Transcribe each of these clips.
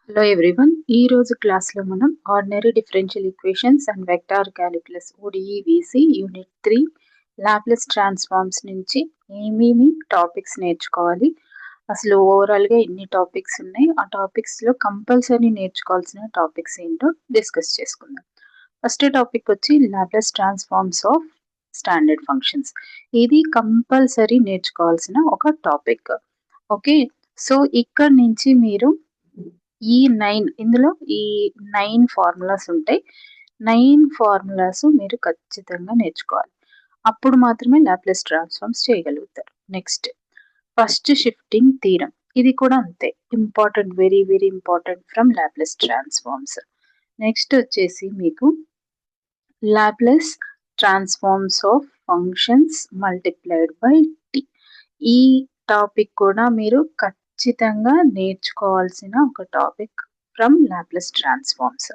Hello everyone, ఈ రోజు క్లాస్లో మనం ordinary differential equations and vector calculus ODE-VC unit 3 Laplace transforms నుంచి ఏమేమి టాపిక్స్ నేర్చుకోవాలి, అసలు ఓవరాల్గా ఎన్ని టాపిక్స్ ఉన్నాయి, ఆ టాపిక్స్లో కంపల్సరీ నేర్చుకోవాల్సిన టాపిక్స్ ఏంటో డిస్కస్ చేసుకుందాం. ఫస్ట్ టాపిక్ వచ్చి Laplace transforms of standard functions. ఇది కంపల్సరీ నేర్చుకోవాల్సిన ఒక టాపిక్. ఓకే, సో ఇక్కడ నుంచి మీరు ఈ 9 ఇందులో ఈ 9 ఫార్ములాస్ ఉంటాయి. 9 ఫార్ములాస్ మీరు ఖచ్చితంగా నేర్చుకోవాలి. అప్పుడు మాత్రమే లాప్లేస్ ట్రాన్స్ఫార్మ్స్ చేయగలుగుతారు. Next first shifting theorem. ఇది కూడా అంతే important, very very important from Laplace transforms. Next వచ్చేసి మీకు Laplace transforms of functions multiplied by t. ఈ టాపిక్ కూడా మీరు ఖచ్చితంగా నేర్చుకోవాల్సిన ఒక topic from Laplace transforms.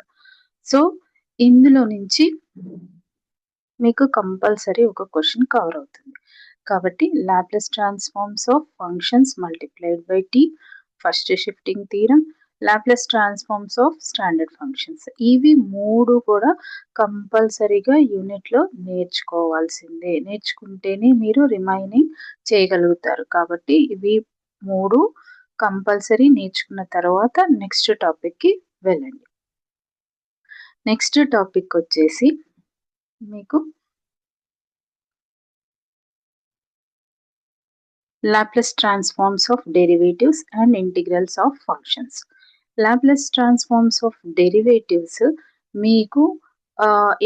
So ఇందులో నుంచి మీకు కంపల్సరీ ఒక క్వశ్చన్ కవర్ అవుతుంది. కాబట్టి Laplace transforms of functions multiplied by t, first shifting theorem, Laplace transforms of standard functions, ఇవి మూడు కూడా కంపల్సరీగా యూనిట్లో నేర్చుకోవాల్సిందే. నేర్చుకుంటేనే మీరు రిమైనింగ్ చేయగలుగుతారు. కాబట్టి ఇవి మూడు కంపల్సరీ నేర్చుకున్న తర్వాత నెక్స్ట్ టాపిక్కి వెళ్ళండి. నెక్స్ట్ టాపిక్ వచ్చేసి మీకు Laplace transforms of derivatives and integrals of functions. Laplace transforms of derivatives మీకు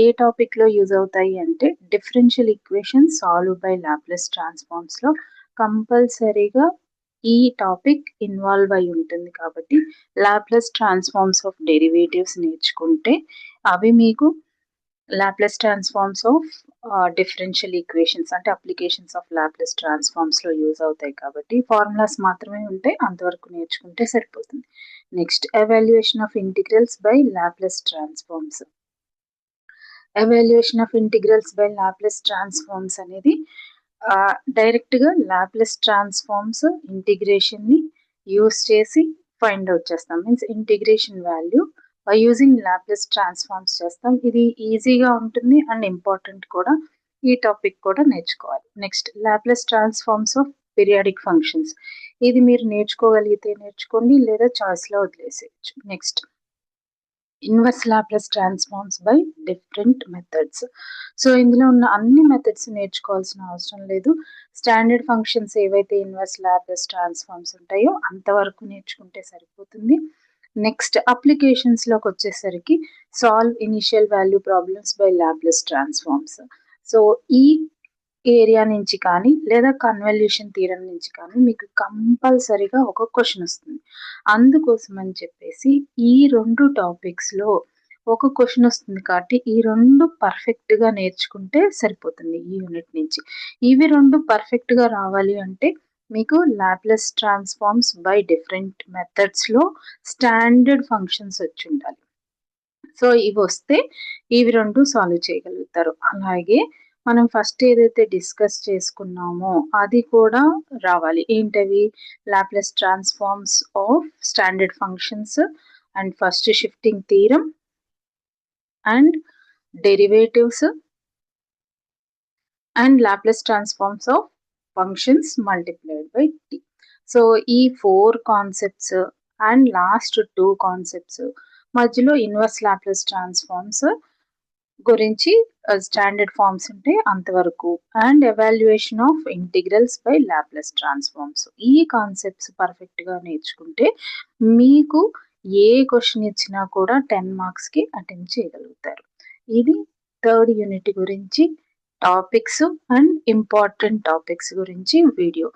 ఏ టాపిక్లో యూజ్ అవుతాయి అంటే differential equation solve by Laplace ట్రాన్స్ఫార్మ్స్లో కంపల్సరీగా ఈ టాపిక్ ఇన్వాల్వ్ అయి ఉంటుంది. కాబట్టి లాప్లేస్ ట్రాన్స్ఫార్మ్స్ ఆఫ్ డెరివేటివ్స్ నేర్చుకుంటే అవి మీకు Laplace transforms of differential equations అంటే అప్లికేషన్స్ ఆఫ్ లాప్లేస్ ట్రాన్స్ఫార్మ్స్లో యూజ్ అవుతాయి. కాబట్టి ఫార్ములాస్ మాత్రమే ఉంటాయి, అంతవరకు నేర్చుకుంటే సరిపోతుంది. Next evaluation of integrals by Laplace transforms. Evaluation of integrals by Laplace transforms అనేది డైరెక్ట్గా లాప్లేస్ ట్రాన్స్ఫార్మ్స్ ఇంటిగ్రేషన్ని యూస్ చేసి ఫైండ్ అవుట్ చేస్తాం. Means integration value by using Laplace transforms చేస్తాం. ఇది ఈజీగా ఉంటుంది అండ్ ఇంపార్టెంట్ కూడా. ఈ టాపిక్ కూడా నేర్చుకోవాలి. Next Laplace transforms of periodic functions. ఇది మీరు నేర్చుకోగలిగితే నేర్చుకోండి, లేదా చాయిస్లో వదిలేసేయచ్చు. Next inverse Laplace transforms by different methods. So ఇందులో ఉన్న అన్ని మెథడ్స్ నేర్చుకోవాల్సిన అవసరం లేదు. స్టాండర్డ్ ఫంక్షన్స్ ఏవైతే ఇన్వర్స్ లాప్లేస్ ట్రాన్స్ఫార్మ్స్ ఉంటాయో అంతవరకు నేర్చుకుంటే సరిపోతుంది. నెక్స్ట్ అప్లికేషన్స్లోకి వచ్చేసరికి solve initial value problems by Laplace transforms. So ఈ ఏరియా నుంచి కానీ లేదా కన్వల్యూషన్ థియరం నుంచి కానీ మీకు కంపల్సరీగా ఒక క్వశ్చన్ వస్తుంది. అందుకోసం అని చెప్పేసి ఈ రెండు టాపిక్స్లో ఒక క్వశ్చన్ వస్తుంది కాబట్టి ఈ రెండు పర్ఫెక్ట్గా నేర్చుకుంటే సరిపోతుంది ఈ యూనిట్ నుంచి. ఇవి రెండు పర్ఫెక్ట్గా రావాలి అంటే మీకు లాప్లేస్ ట్రాన్స్ఫార్మ్స్ బై డిఫరెంట్ మెథడ్స్లో స్టాండర్డ్ ఫంక్షన్స్ వచ్చి ఉండాలి. సో ఇవి వస్తే ఇవి రెండు సాల్వ్ చేయగలుగుతారు. అలాగే మనం ఫస్ట్ ఏదైతే డిస్కస్ చేసుకున్నామో అది కూడా రావాలి. ఏంటవి? Laplace transforms of standard functions and first shifting theorem and derivatives and Laplace transforms of functions multiplied by t. So ఈ 4 కాన్సెప్ట్స్ అండ్ లాస్ట్ 2 కాన్సెప్ట్స్ మధ్యలో ఇన్వర్స్ లాప్లేస్ ట్రాన్స్ఫార్మ్స్ గురించి స్టాండర్డ్ ఫార్మ్స్ ఉంటే అంతవరకు and evaluation of integrals by Laplace transforms. ఈ concepts పర్ఫెక్ట్గా నేర్చుకుంటే మీకు ఏ question ఇచ్చినా కూడా 10 మార్క్స్కి అటెంప్ట్ చేయగలుగుతారు. ఇది థర్డ్ యూనిట్ గురించి టాపిక్స్ అండ్ ఇంపార్టెంట్ టాపిక్స్ గురించి వీడియో.